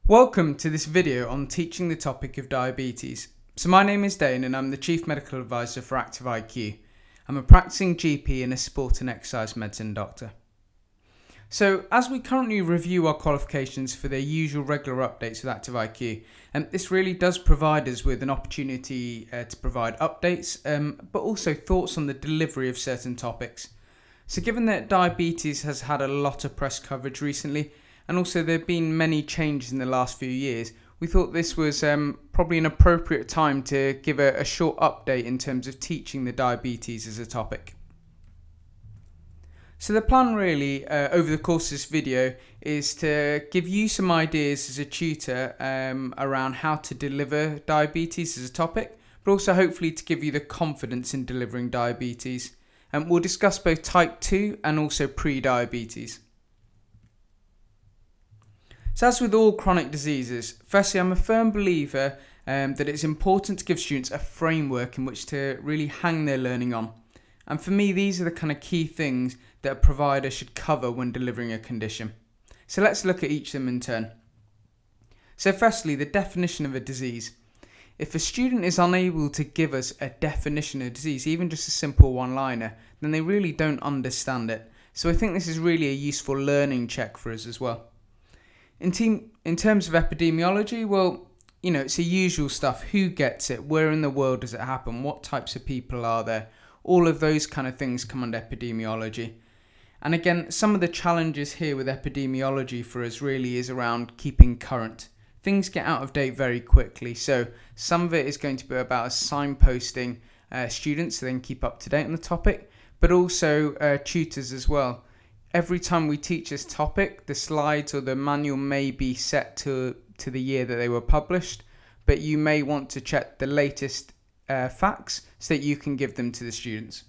Welcome to this video on teaching the topic of diabetes. So my name is Dane and I'm the Chief Medical Advisor for Active IQ. I'm a practicing GP and a sport and exercise medicine doctor. So as we currently review our qualifications for their usual regular updates with Active IQ, this really does provide us with an opportunity to provide updates, but also thoughts on the delivery of certain topics. So given that diabetes has had a lot of press coverage recently, and also there have been many changes in the last few years, we thought this was probably an appropriate time to give a short update in terms of teaching the diabetes as a topic. So the plan really over the course of this video is to give you some ideas as a tutor around how to deliver diabetes as a topic, but also hopefully to give you the confidence in delivering diabetes. And we'll discuss both type 2 and also pre-diabetes. So as with all chronic diseases, firstly I'm a firm believer that it's important to give students a framework in which to really hang their learning on. And for me, these are the kind of key things that a provider should cover when delivering a condition. So let's look at each of them in turn. So firstly, the definition of a disease. If a student is unable to give us a definition of a disease, even just a simple one-liner, then they really don't understand it. So I think this is really a useful learning check for us as well. In terms of epidemiology, well, it's the usual stuff. Who gets it? Where in the world does it happen? What types of people are there? All of those kind of things come under epidemiology. And again, some of the challenges here with epidemiology for us really is around keeping current. Things get out of date very quickly, so some of it is going to be about signposting students so they can keep up to date on the topic, but also tutors as well. Every time we teach this topic, the slides or the manual may be set to the year that they were published, but you may want to check the latest facts so that you can give them to the students.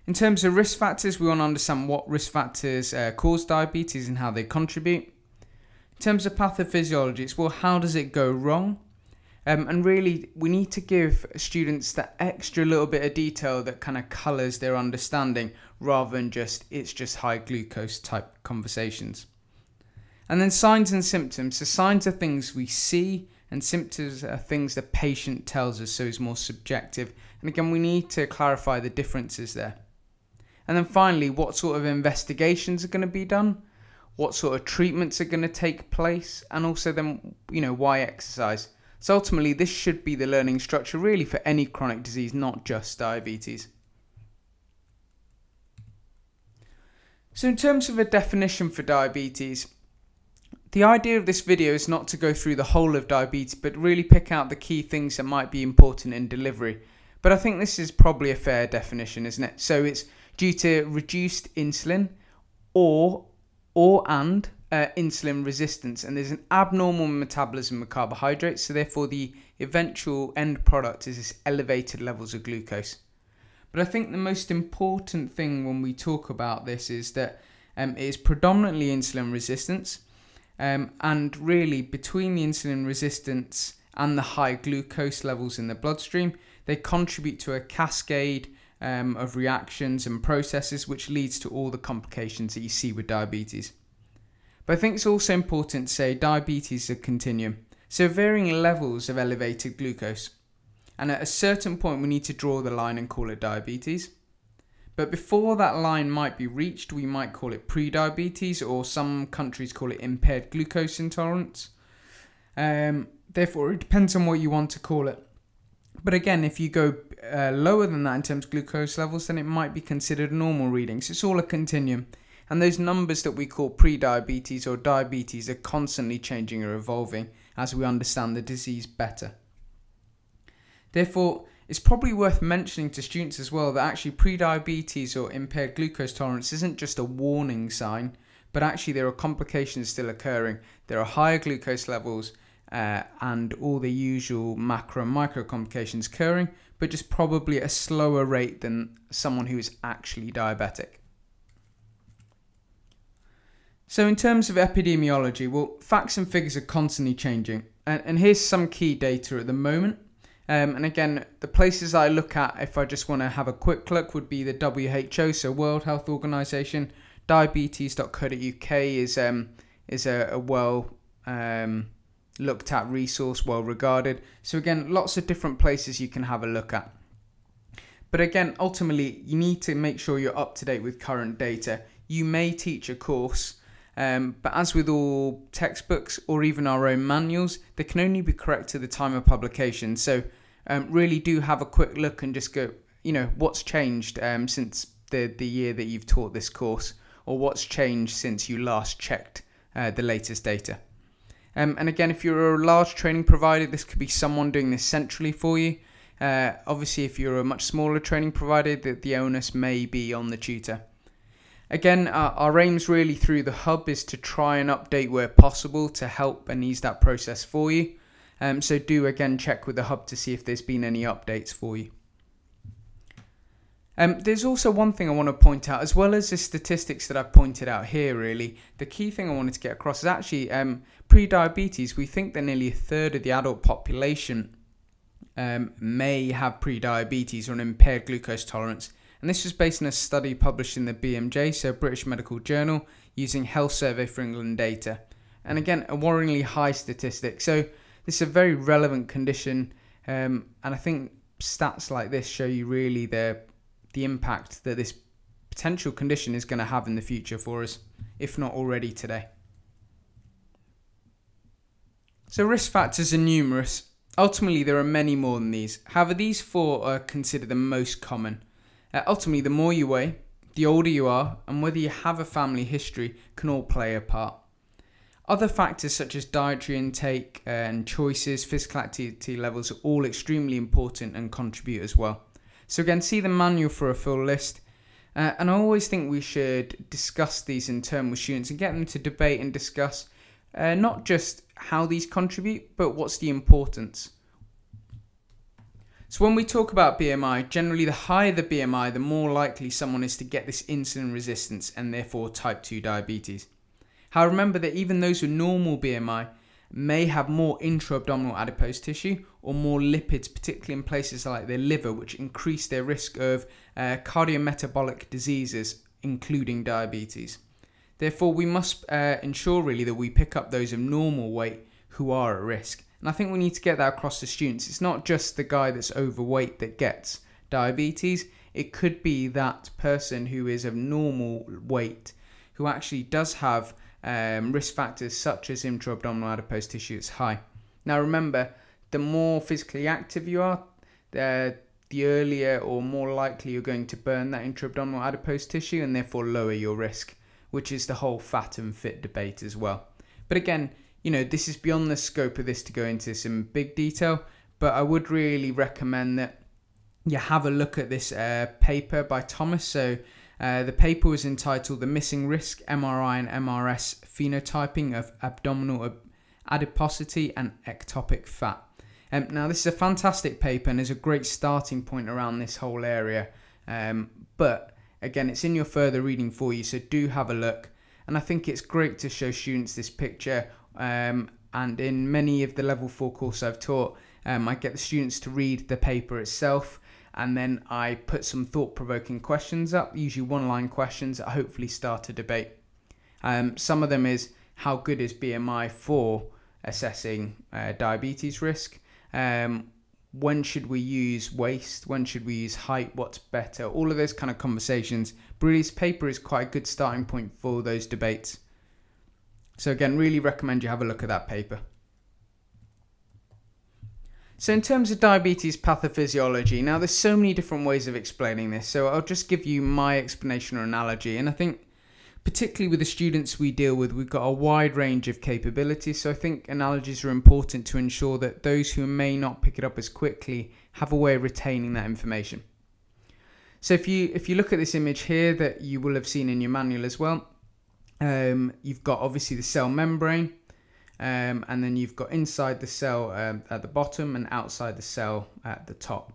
In terms of risk factors, we want to understand what risk factors cause diabetes and how they contribute. In terms of pathophysiology, it's well, how does it go wrong? And really, we need to give students that extra little bit of detail that kind of colours their understanding rather than it's just high glucose type conversations. And then signs and symptoms. So signs are things we see and symptoms are things the patient tells us, so it's more subjective. And again, we need to clarify the differences there. And then finally, what sort of investigations are going to be done? What sort of treatments are going to take place? And also then, why exercise? So ultimately, this should be the learning structure really for any chronic disease, not just diabetes. So in terms of a definition for diabetes, the idea of this video is not to go through the whole of diabetes, but really pick out the key things that might be important in delivery. But I think this is probably a fair definition, isn't it? So it's due to reduced insulin and insulin resistance, and there's an abnormal metabolism of carbohydrates, so therefore the eventual end product is this elevated levels of glucose. But I think the most important thing when we talk about this is that it is predominantly insulin resistance, and really between the insulin resistance and the high glucose levels in the bloodstream, they contribute to a cascade of reactions and processes which leads to all the complications that you see with diabetes. But I think it's also important to say diabetes is a continuum, so varying levels of elevated glucose. And at a certain point we need to draw the line and call it diabetes. But before that line might be reached, we might call it pre-diabetes, or some countries call it impaired glucose intolerance. Therefore it depends on what you want to call it. But again, if you go lower than that in terms of glucose levels, then it might be considered a normal reading. So it's all a continuum. And those numbers that we call pre-diabetes or diabetes are constantly changing or evolving as we understand the disease better. Therefore, it's probably worth mentioning to students as well that actually pre-diabetes or impaired glucose tolerance isn't just a warning sign, but actually there are complications still occurring. There are higher glucose levels and all the usual macro and micro complications occurring, but just probably at a slower rate than someone who is actually diabetic. So in terms of epidemiology, well, facts and figures are constantly changing. And here's some key data at the moment. And again, the places I look at, if I just want to have a quick look, would be the WHO, so World Health Organization. Diabetes.co.uk is a well looked at resource, well regarded. So again, lots of different places you can have a look at. But again, ultimately, you need to make sure you're up to date with current data. You may teach a course, but as with all textbooks or even our own manuals, they can only be correct to the time of publication. So really do have a quick look and just go, what's changed since the year that you've taught this course, or what's changed since you last checked the latest data. And again, if you're a large training provider, this could be someone doing this centrally for you. Obviously, if you're a much smaller training provider, the onus may be on the tutor. Again, our aims really through the hub is to try and update where possible to help and ease that process for you. So do again check with the hub to see if there's been any updates for you. There's also one thing I want to point out, as well as the statistics that I've pointed out here really. The key thing I wanted to get across is actually pre-diabetes. We think that nearly a third of the adult population may have pre-diabetes or an impaired glucose tolerance. And this was based on a study published in the BMJ, so British Medical Journal, using Health Survey for England data. And again, a worryingly high statistic. So this is a very relevant condition, and I think stats like this show you really the impact that this potential condition is going to have in the future for us, if not already today. So risk factors are numerous. Ultimately, there are many more than these. However, these 4 are considered the most common. Ultimately, the more you weigh, the older you are, and whether you have a family history can all play a part. Other factors such as dietary intake and choices, physical activity levels are all extremely important and contribute as well. So again, see the manual for a full list. And I always think we should discuss these in turn with students and get them to debate and discuss not just how these contribute, but what's the importance. So when we talk about BMI, generally the higher the BMI, the more likely someone is to get this insulin resistance and therefore type 2 diabetes. However, remember that even those with normal BMI may have more intra-abdominal adipose tissue or more lipids, particularly in places like their liver, which increase their risk of cardiometabolic diseases, including diabetes. Therefore, we must ensure really that we pick up those of normal weight who are at risk. And I think we need to get that across to students. It's not just the guy that's overweight that gets diabetes. It could be that person who is of normal weight who actually does have risk factors such as intra-abdominal adipose tissue that's high. Now remember, the more physically active you are, the earlier or more likely you're going to burn that intra-abdominal adipose tissue and therefore lower your risk, which is the whole fat and fit debate as well. But again, this is beyond the scope of this to go into some big detail, but I would really recommend that you have a look at this paper by Thomas. So the paper was entitled The Missing Risk, MRI and MRS Phenotyping of Abdominal Adiposity and Ectopic Fat. Now this is a fantastic paper and is a great starting point around this whole area. But again, it's in your further reading for you, so do have a look. And I think it's great to show students this picture. And in many of the level 4 courses I've taught, I get the students to read the paper itself, and then I put some thought-provoking questions up, usually one-line questions that hopefully start a debate. Some of them is, how good is BMI for assessing diabetes risk? When should we use waist? When should we use height? What's better? All of those kind of conversations. But really, this paper is quite a good starting point for those debates. So again, really recommend you have a look at that paper. So in terms of diabetes pathophysiology, now there's so many different ways of explaining this, so I'll just give you my explanation or analogy. And I think particularly with the students we deal with, we've got a wide range of capabilities, so I think analogies are important to ensure that those who may not pick it up as quickly have a way of retaining that information. So if you look at this image here that you will have seen in your manual as well, you've got obviously the cell membrane, and then you've got inside the cell at the bottom and outside the cell at the top.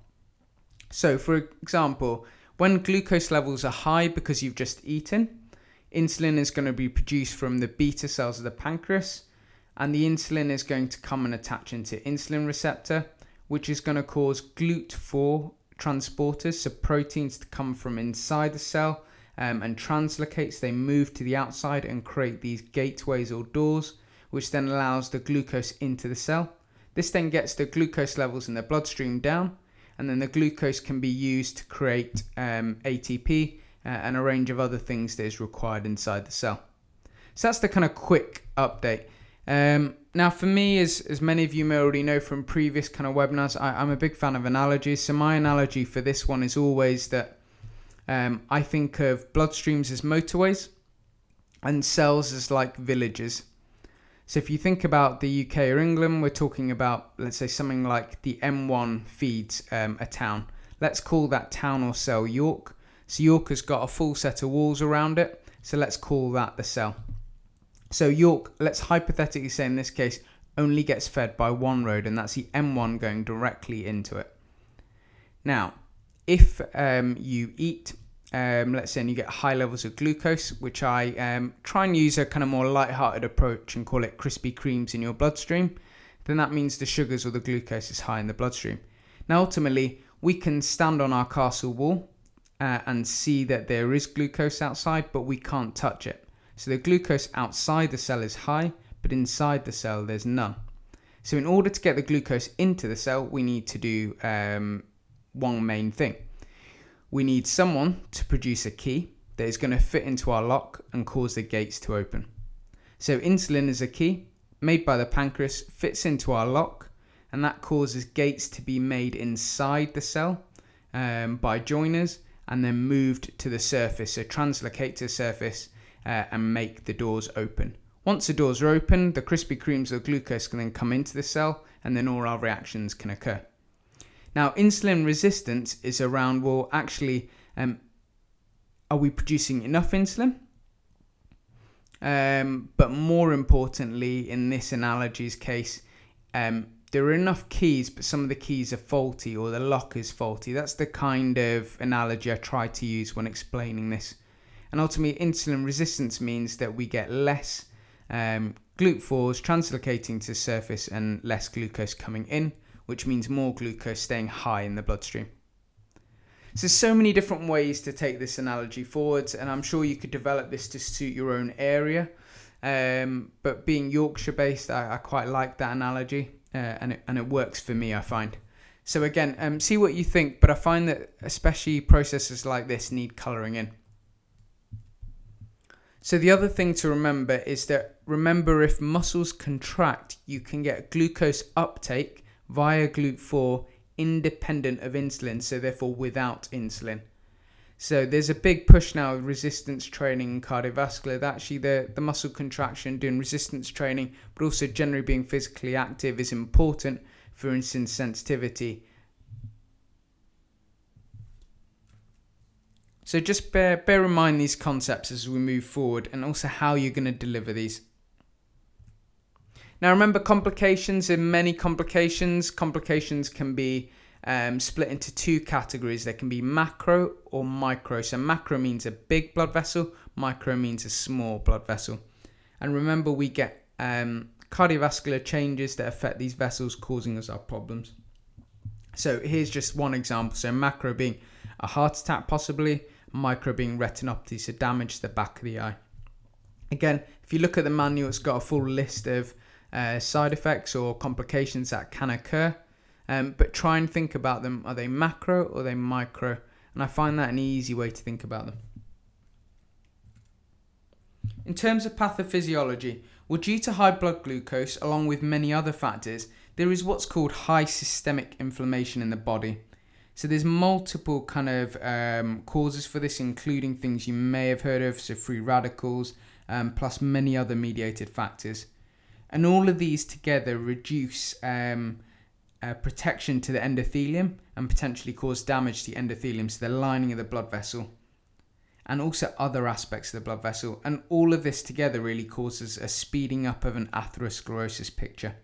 So for example, when glucose levels are high because you've just eaten, insulin is going to be produced from the beta cells of the pancreas, and the insulin is going to come and attach into insulin receptor, which is going to cause GLUT4 transporters, so proteins to come from inside the cell and translocates. They move to the outside and create these gateways or doors, which then allows the glucose into the cell. This then gets the glucose levels in the bloodstream down, and then the glucose can be used to create ATP and a range of other things that is required inside the cell. So that's the kind of quick update. Now for me, as many of you may already know from previous kind of webinars, I'm a big fan of analogies. So my analogy for this one is always that I think of bloodstreams as motorways and cells as like villages. So if you think about the UK or England, we're talking about, let's say, something like the M1 feeds a town. Let's call that town or cell York. So York has got a full set of walls around it, so let's call that the cell. So York, let's hypothetically say in this case, only gets fed by one road, and that's the M1 going directly into it. Now, if you eat, let's say, and you get high levels of glucose, which I try and use a kind of more light-hearted approach and call it Krispy Kremes in your bloodstream, then that means the sugars or the glucose is high in the bloodstream. Now, ultimately, we can stand on our castle wall and see that there is glucose outside, but we can't touch it. So the glucose outside the cell is high, but inside the cell there's none. So in order to get the glucose into the cell, we need to do one main thing. We need someone to produce a key that is going to fit into our lock and cause the gates to open. So insulin is a key made by the pancreas, fits into our lock, and that causes gates to be made inside the cell by joiners and then moved to the surface, so translocate to the surface and make the doors open. Once the doors are open, the Krispy Kremes or glucose can then come into the cell, and then all our reactions can occur. Now, insulin resistance is around, well, actually, are we producing enough insulin? But more importantly, in this analogy's case, there are enough keys, but some of the keys are faulty or the lock is faulty. That's the kind of analogy I try to use when explaining this. And ultimately, insulin resistance means that we get less GLUT4s translocating to the surface and less glucose coming in, which means more glucose staying high in the bloodstream. So there's so many different ways to take this analogy forwards, and I'm sure you could develop this to suit your own area. But being Yorkshire based, I quite like that analogy, and it works for me, I find. So again, see what you think, but I find that especially processes like this need colouring in. So the other thing to remember is that, if muscles contract, you can get glucose uptake via GLUT4 independent of insulin, so therefore without insulin. So there's a big push now with resistance training and cardiovascular, that actually the muscle contraction, doing resistance training, but also generally being physically active is important for insulin sensitivity. So just bear in mind these concepts as we move forward, and also how you're going to deliver these. Now remember, complications, in many complications can be split into two categories. They can be macro or micro. So macro means a big blood vessel, micro means a small blood vessel. And remember, we get cardiovascular changes that affect these vessels, causing us our problems. So here's just one example. So macro being a heart attack possibly, micro being retinopathy, so damage to the back of the eye. Again, if you look at the manual, it's got a full list of side effects or complications that can occur, but try and think about them. Are they macro or are they micro? And I find that an easy way to think about them. In terms of pathophysiology, well, due to high blood glucose, along with many other factors, there is what's called high systemic inflammation in the body. So there's multiple kind of causes for this, including things you may have heard of, so free radicals, plus many other mediated factors. And all of these together reduce protection to the endothelium and potentially cause damage to the endothelium, so the lining of the blood vessel, and also other aspects of the blood vessel. And all of this together really causes a speeding up of an atherosclerosis picture.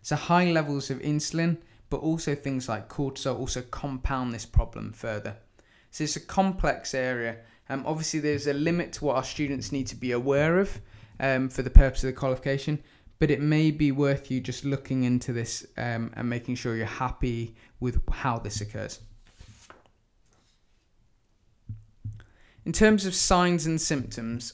So high levels of insulin, but also things like cortisol, also compound this problem further. So it's a complex area. Obviously, there's a limit to what our students need to be aware of for the purpose of the qualification, but it may be worth you just looking into this and making sure you're happy with how this occurs. In terms of signs and symptoms,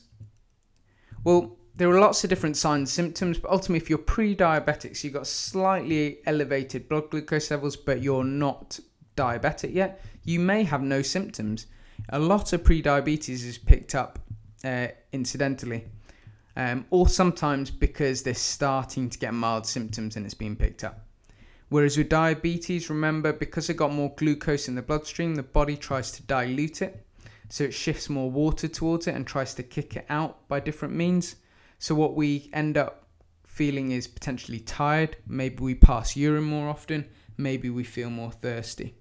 well, there are lots of different signs and symptoms, but ultimately if you're pre-diabetic, so you've got slightly elevated blood glucose levels, but you're not diabetic yet, you may have no symptoms. A lot of pre-diabetes is picked up incidentally, or sometimes because they're starting to get mild symptoms and it's being picked up. Whereas with diabetes, remember, because they've got more glucose in the bloodstream, the body tries to dilute it, so it shifts more water towards it and tries to kick it out by different means. So what we end up feeling is potentially tired, maybe we pass urine more often, maybe we feel more thirsty.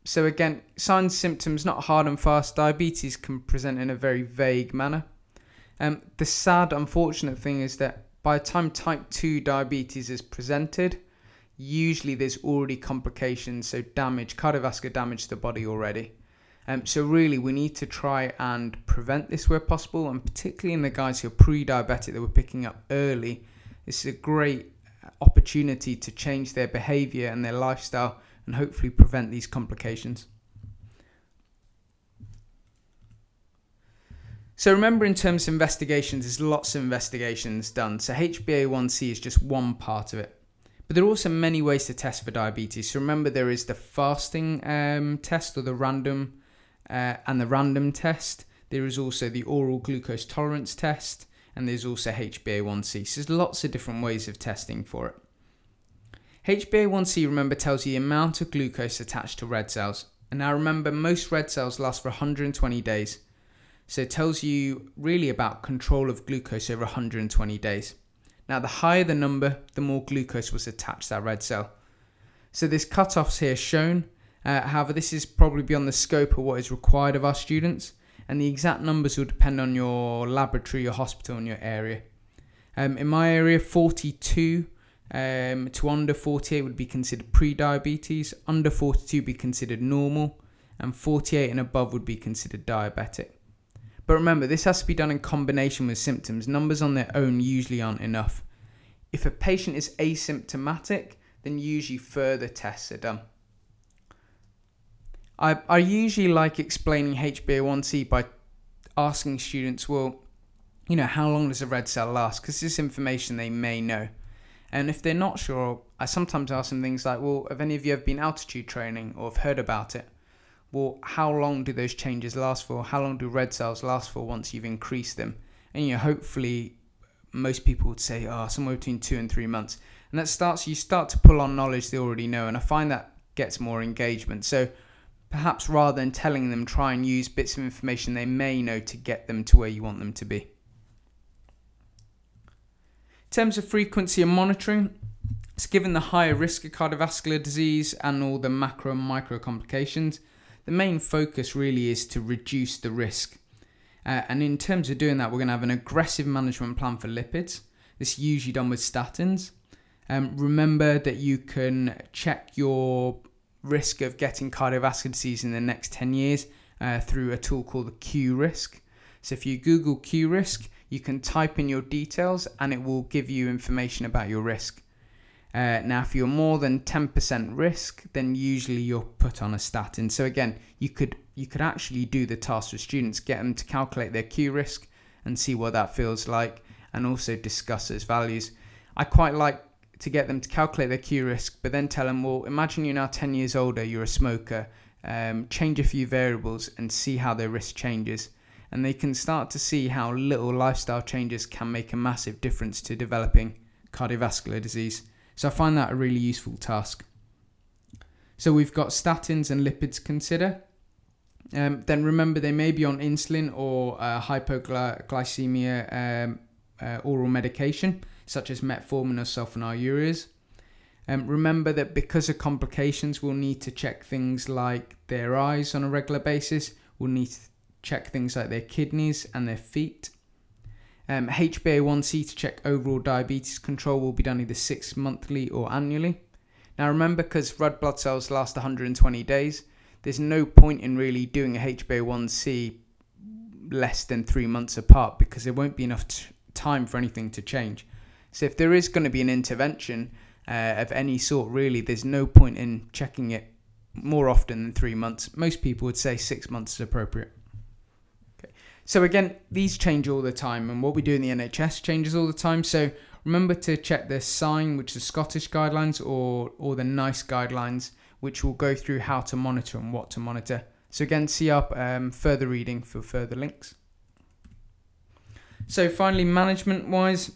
So again, signs, symptoms, not hard and fast. Diabetes can present in a very vague manner. The sad, unfortunate thing is that by the time type 2 diabetes is presented, usually there's already complications, so damage, cardiovascular damage to the body already. So really, we need to try and prevent this where possible, and particularly in the guys who are pre-diabetic that we're picking up early, this is a great opportunity to change their behaviour and their lifestyle and hopefully prevent these complications. So remember, in terms of investigations, there's lots of investigations done. So HbA1c is just one part of it. But there are also many ways to test for diabetes. So remember, there is the fasting test, or the random test. There is also the oral glucose tolerance test, and there's also HbA1c. So there's lots of different ways of testing for it. HbA1c, remember, tells you the amount of glucose attached to red cells. And now remember, most red cells last for 120 days. So it tells you really about control of glucose over 120 days. Now, the higher the number, the more glucose was attached to that red cell. So there's cut-offs here shown. However, this is probably beyond the scope of what is required of our students, and the exact numbers will depend on your laboratory, your hospital, and your area. In my area, 42 to under 48 would be considered pre-diabetes, under 42 would be considered normal, and 48 and above would be considered diabetic. But remember, this has to be done in combination with symptoms. Numbers on their own usually aren't enough. If a patient is asymptomatic, then usually further tests are done. I usually like explaining HbA1c by asking students, well, how long does a red cell last? Because this is information they may know. And if they're not sure, I sometimes ask them things like, well, have any of you ever been altitude training or have heard about it? Well, how long do those changes last for? How long do red cells last for once you've increased them? And hopefully most people would say, somewhere between 2 and 3 months. And you start to pull on knowledge they already know, and I find that gets more engagement. So perhaps rather than telling them, try and use bits of information they may know to get them to where you want them to be. In terms of frequency and monitoring, it's given the higher risk of cardiovascular disease and all the macro and micro complications. The main focus really is to reduce the risk. And in terms of doing that, we're going to have an aggressive management plan for lipids. This is usually done with statins. Remember that you can check your risk of getting cardiovascular disease in the next 10 years through a tool called the Q risk. So if you Google Q risk, you can type in your details and it will give you information about your risk. Now, if you're more than 10% risk, then usually you're put on a statin. So again, you could actually do the task with students, get them to calculate their Q risk and see what that feels like, and also discuss those values. I quite like to get them to calculate their Q risk, but then tell them, well, imagine you're now 10 years older, you're a smoker, change a few variables and see how their risk changes. And they can start to see how little lifestyle changes can make a massive difference to developing cardiovascular disease. So I find that a really useful task. So we've got statins and lipids to consider. Then remember, they may be on insulin or hypoglycemia oral medication, such as metformin or sulfonylureas. Remember that because of complications, we'll need to check things like their eyes on a regular basis. We'll need to check things like their kidneys and their feet. HbA1c to check overall diabetes control will be done either 6 monthly or annually. Now remember, because red blood cells last 120 days, there's no point in really doing a HbA1c less than 3 months apart, because there won't be enough time for anything to change. So if there is going to be an intervention of any sort, really, there's no point in checking it more often than 3 months. Most people would say 6 months is appropriate. So again, these change all the time, and what we do in the NHS changes all the time. So remember to check the SIGN, which is Scottish guidelines, or the NICE guidelines, which will go through how to monitor and what to monitor. So again, see up further reading for further links. So finally, management-wise,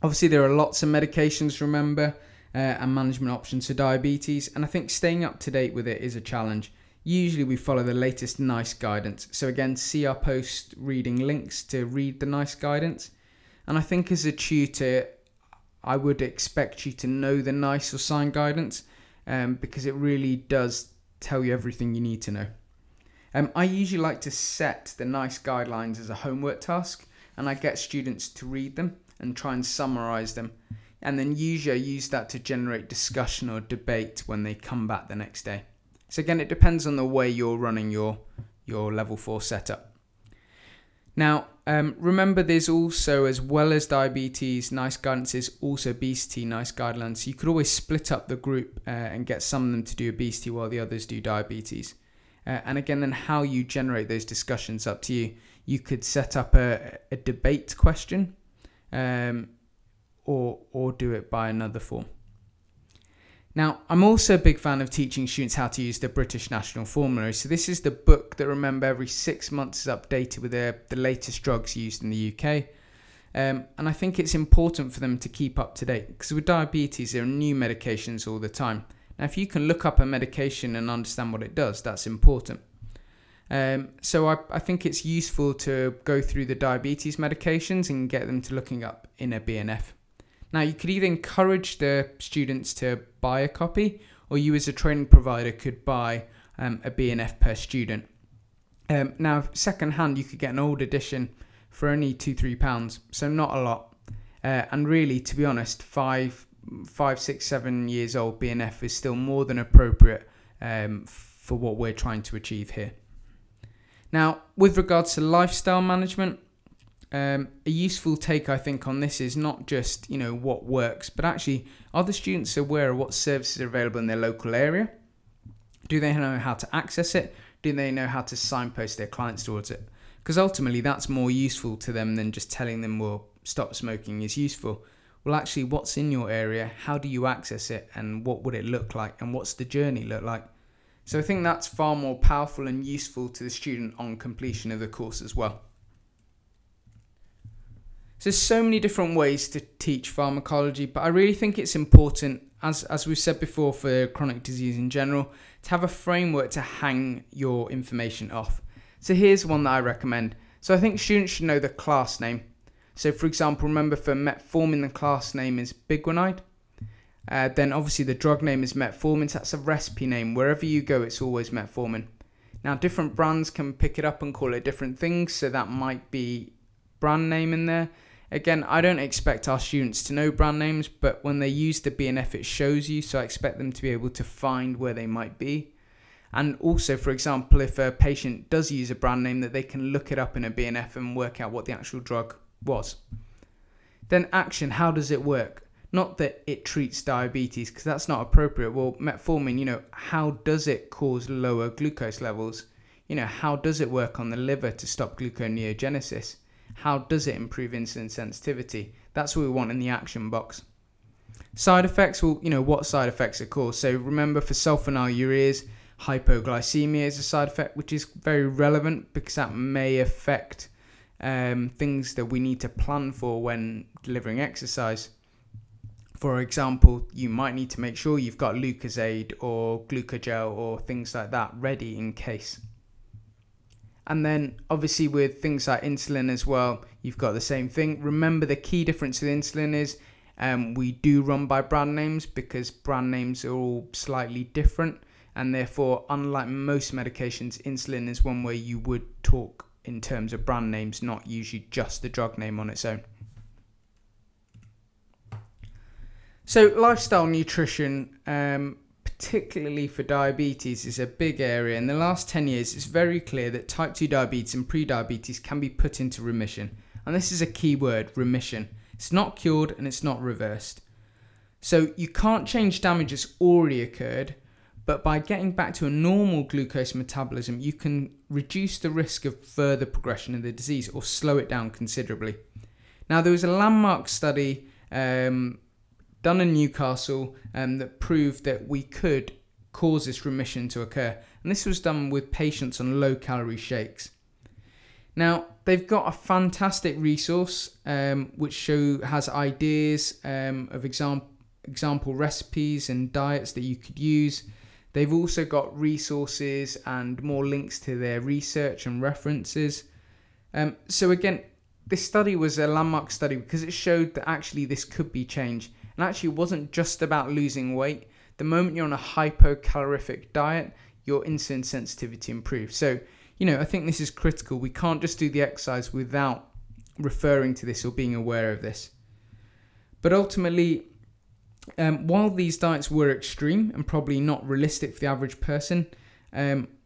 obviously there are lots of medications, remember, and management options for diabetes, and I think staying up to date with it is a challenge. Usually we follow the latest NICE guidance. So again, see our post reading links to read the NICE guidance. And I think as a tutor, I would expect you to know the NICE or SIGN guidance because it really does tell you everything you need to know. I usually like to set the NICE guidelines as a homework task, and I get students to read them and try and summarize them. And then usually I use that to generate discussion or debate when they come back the next day. So again, it depends on the way you're running your level 4 setup. Now, remember there's also, as well as diabetes NICE guidance, is also obesity NICE guidelines. So you could always split up the group and get some of them to do obesity while the others do diabetes. And again, then how you generate those discussions, up to you. You could set up a debate question or do it by another form. Now, I'm also a big fan of teaching students how to use the British National Formulary. So this is the book that, remember, every 6 months is updated with the latest drugs used in the UK. And I think it's important for them to keep up to date, because with diabetes, there are new medications all the time. Now, if you can look up a medication and understand what it does, that's important. So I think it's useful to go through the diabetes medications and get them to looking up in a BNF. Now, you could either encourage the students to buy a copy, or you as a training provider could buy a BNF per student. Now, second hand, you could get an old edition for only £2-3, so not a lot. And really, to be honest, 5, 6, 7 years old BNF is still more than appropriate for what we're trying to achieve here. Now, with regards to lifestyle management, a useful take, I think, on this is not just, what works, but actually, are the students aware of what services are available in their local area? Do they know how to access it? Do they know how to signpost their clients towards it? Because ultimately, that's more useful to them than just telling them, well, stop smoking is useful. Well, actually, what's in your area? How do you access it? And what would it look like? And what's the journey look like? So I think that's far more powerful and useful to the student on completion of the course as well. So there's so many different ways to teach pharmacology, but I really think it's important, as we've said before for chronic disease in general, to have a framework to hang your information off. So here's one that I recommend. So I think students should know the class name. So for example, remember for metformin, the class name is biguanide. Then obviously the drug name is metformin, so that's a recipe name. Wherever you go, it's always metformin. Now different brands can pick it up and call it different things, so that might be brand name in there. Again, I don't expect our students to know brand names, but when they use the BNF, it shows you, so I expect them to be able to find where they might be. And also, for example, if a patient does use a brand name, that they can look it up in a BNF and work out what the actual drug was. Then action, how does it work? Not that it treats diabetes, because that's not appropriate. Well, metformin, how does it cause lower glucose levels? How does it work on the liver to stop gluconeogenesis? How does it improve insulin sensitivity? That's what we want in the action box. Side effects, well, what side effects are caused? So remember, for sulfonylureas, hypoglycemia is a side effect, which is very relevant because that may affect things that we need to plan for when delivering exercise. For example, you might need to make sure you've got Lucozade or glucogel or things like that ready in case. And then obviously with things like insulin as well, you've got the same thing. Remember, the key difference with insulin is we do run by brand names, because brand names are all slightly different, and therefore, unlike most medications, insulin is one where you would talk in terms of brand names, not usually just the drug name on its own. So lifestyle nutrition, particularly for diabetes, is a big area. In the last 10 years, it's very clear that type 2 diabetes and pre-diabetes can be put into remission. And this is a key word, remission. It's not cured and it's not reversed. So you can't change damage that's already occurred, But by getting back to a normal glucose metabolism, you can reduce the risk of further progression of the disease or slow it down considerably. Now, there was a landmark study done in Newcastle that proved that we could cause this remission to occur. And this was done with patients on low-calorie shakes. Now, they've got a fantastic resource which has ideas of example recipes and diets that you could use. They've also got resources and more links to their research and references. So again, this study was a landmark study because it showed that actually this could be changed. And actually it wasn't just about losing weight. The moment you're on a hypocalorific diet, your insulin sensitivity improves. So, I think this is critical. We can't just do the exercise without referring to this or being aware of this. But ultimately, while these diets were extreme and probably not realistic for the average person,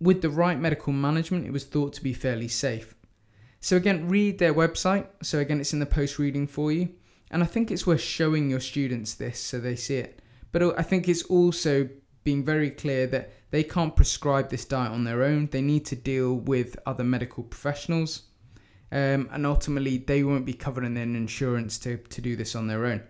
with the right medical management, it was thought to be fairly safe. So again, read their website. So again, it's in the post reading for you. And I think it's worth showing your students this so they see it. But I think it's also being very clear that they can't prescribe this diet on their own. They need to deal with other medical professionals. And ultimately, they won't be covered in their insurance to do this on their own.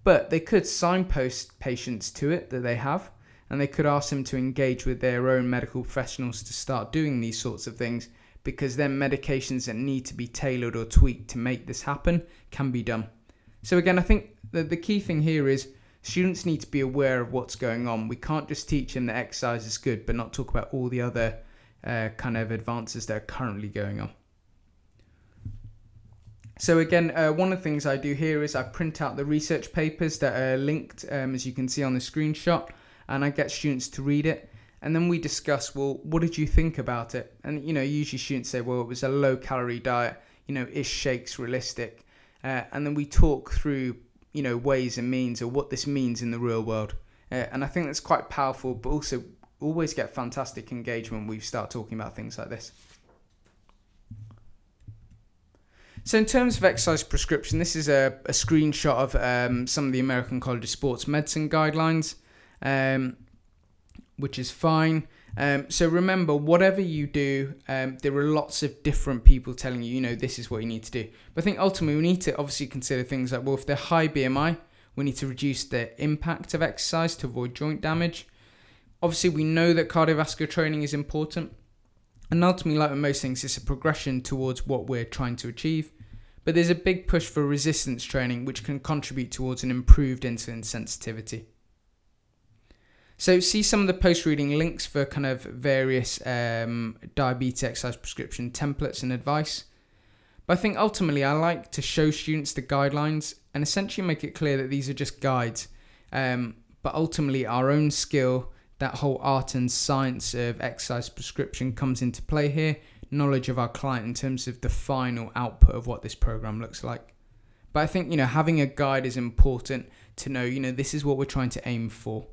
But they could signpost patients to it that they have, and they could ask them to engage with their own medical professionals to start doing these sorts of things, because then medications that need to be tailored or tweaked to make this happen can be done. So again, I think that the key thing here is students need to be aware of what's going on. We can't just teach them that exercise is good, but not talk about all the other kind of advances that are currently going on. So again, one of the things I do here is I print out the research papers that are linked, as you can see on the screenshot, and I get students to read it. And then we discuss, well, what did you think about it? And, usually students say, well, it was a low-calorie diet. Is shakes realistic? And then we talk through, ways and means or what this means in the real world. And I think that's quite powerful, but also always get fantastic engagement when we start talking about things like this. So in terms of exercise prescription, this is a screenshot of some of the American College of Sports Medicine guidelines, which is fine. So remember, whatever you do, there are lots of different people telling you, this is what you need to do. But I think ultimately we need to obviously consider things like, well, if they're high BMI, we need to reduce the impact of exercise to avoid joint damage. Obviously, we know that cardiovascular training is important. And ultimately, like with most things, it's a progression towards what we're trying to achieve. But there's a big push for resistance training, which can contribute towards an improved insulin sensitivity. So see some of the post-reading links for kind of various diabetes exercise prescription templates and advice. But I think ultimately I like to show students the guidelines and essentially make it clear that these are just guides. But ultimately our own skill, that whole art and science of exercise prescription comes into play here. Knowledge of our client in terms of the final output of what this program looks like. But I think, having a guide is important to know, this is what we're trying to aim for.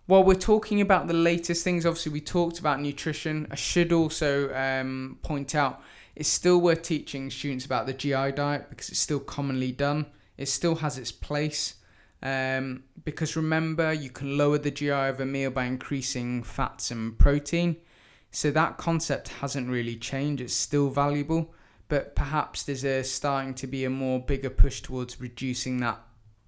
While we're talking about the latest things, obviously we talked about nutrition. I should also point out it's still worth teaching students about the GI diet because it's still commonly done. It still has its place. Because remember, you can lower the GI of a meal by increasing fats and protein. So that concept hasn't really changed. It's still valuable, but perhaps there's starting to be a more bigger push towards reducing that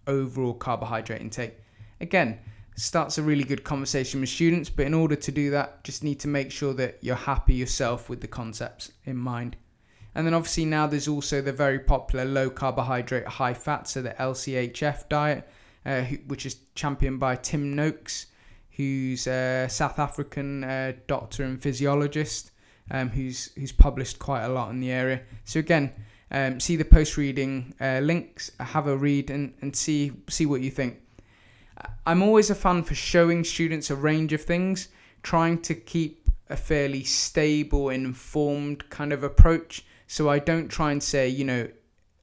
overall carbohydrate intake. Again, starts a really good conversation with students, but in order to do that, just need to make sure that you're happy yourself with the concepts in mind. And then obviously now there's also the very popular low carbohydrate, high fat, so the LCHF diet, which is championed by Tim Noakes, who's a South African doctor and physiologist, who's published quite a lot in the area. So again, see the post-reading links, have a read and see what you think. I'm always a fan for showing students a range of things, trying to keep a fairly stable, informed kind of approach. So I don't try and say,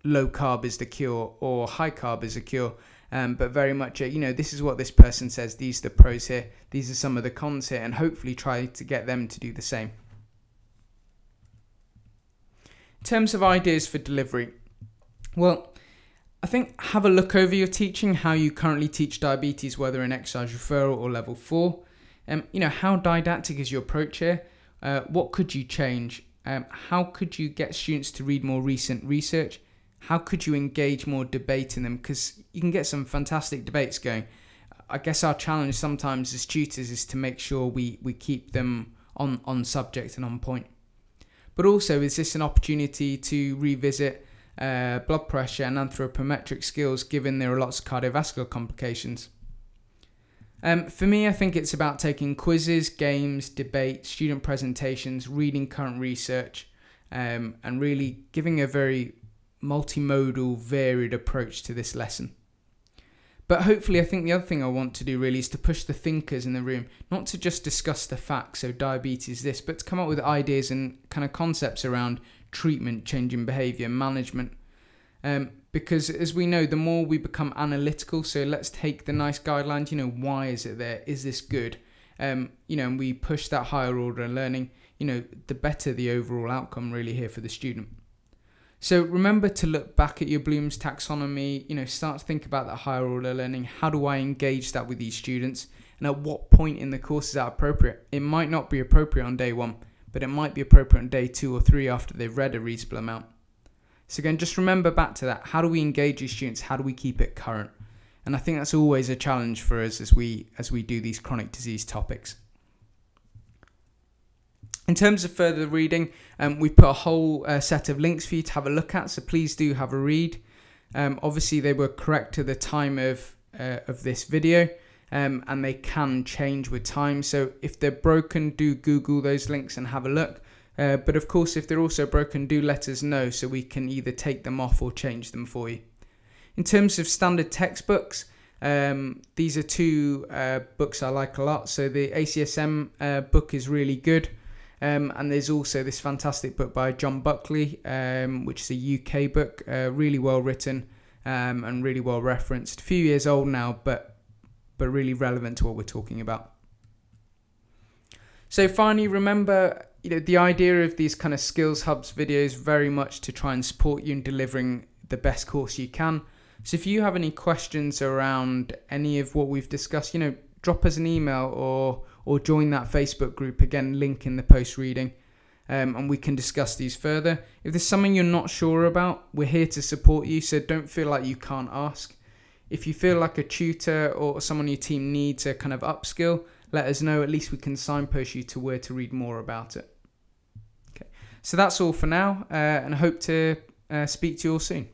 low carb is the cure or high carb is the cure. But very much, this is what this person says. These are the pros here. These are some of the cons here. And hopefully try to get them to do the same. In terms of ideas for delivery, well, I think have a look over your teaching, how you currently teach diabetes, whether in exercise referral or level 4. How didactic is your approach here? What could you change? How could you get students to read more recent research? How could you engage more debate in them? Because you can get some fantastic debates going. I guess our challenge sometimes as tutors is to make sure we keep them on subject and on point. But also, is this an opportunity to revisit blood pressure and anthropometric skills, given there are lots of cardiovascular complications? For me, I think it's about taking quizzes, games, debate, student presentations, reading current research, and really giving a very multimodal, varied approach to this lesson. But hopefully, I think the other thing I want to do really is to push the thinkers in the room, not to just discuss the facts, so diabetes this, but to come up with ideas and kind of concepts around treatment, changing behaviour, management. Because as we know, the more we become analytical, so let's take the nice guidelines, why is it there? Is this good? And we push that higher order learning, the better the overall outcome really here for the student. So remember to look back at your Bloom's taxonomy, start to think about that higher order learning. How do I engage that with these students? And at what point in the course is that appropriate? It might not be appropriate on day 1, but it might be appropriate on day 2 or 3 after they've read a reasonable amount. So again, just remember back to that. How do we engage these students? How do we keep it current? And I think that's always a challenge for us as we do these chronic disease topics. In terms of further reading, we've put a whole set of links for you to have a look at, so please do have a read. Obviously, they were correct to the time of this video, and they can change with time. So if they're broken, do Google those links and have a look. But of course, if they're also broken, do let us know so we can either take them off or change them for you. In terms of standard textbooks, these are 2 books I like a lot. So the ACSM book is really good. And there's also this fantastic book by John Buckley, which is a UK book, really well written and really well referenced. A few years old now, but really relevant to what we're talking about. So finally, remember, the idea of these kind of skills hubs videos very much to try and support you in delivering the best course you can. So if you have any questions around any of what we've discussed, drop us an email or join that Facebook group, again, link in the post reading, and we can discuss these further. If there's something you're not sure about, we're here to support you, so don't feel like you can't ask. If you feel like a tutor or someone on your team needs a kind of upskill, let us know. At least we can signpost you to where to read more about it. Okay, so that's all for now, and I hope to speak to you all soon.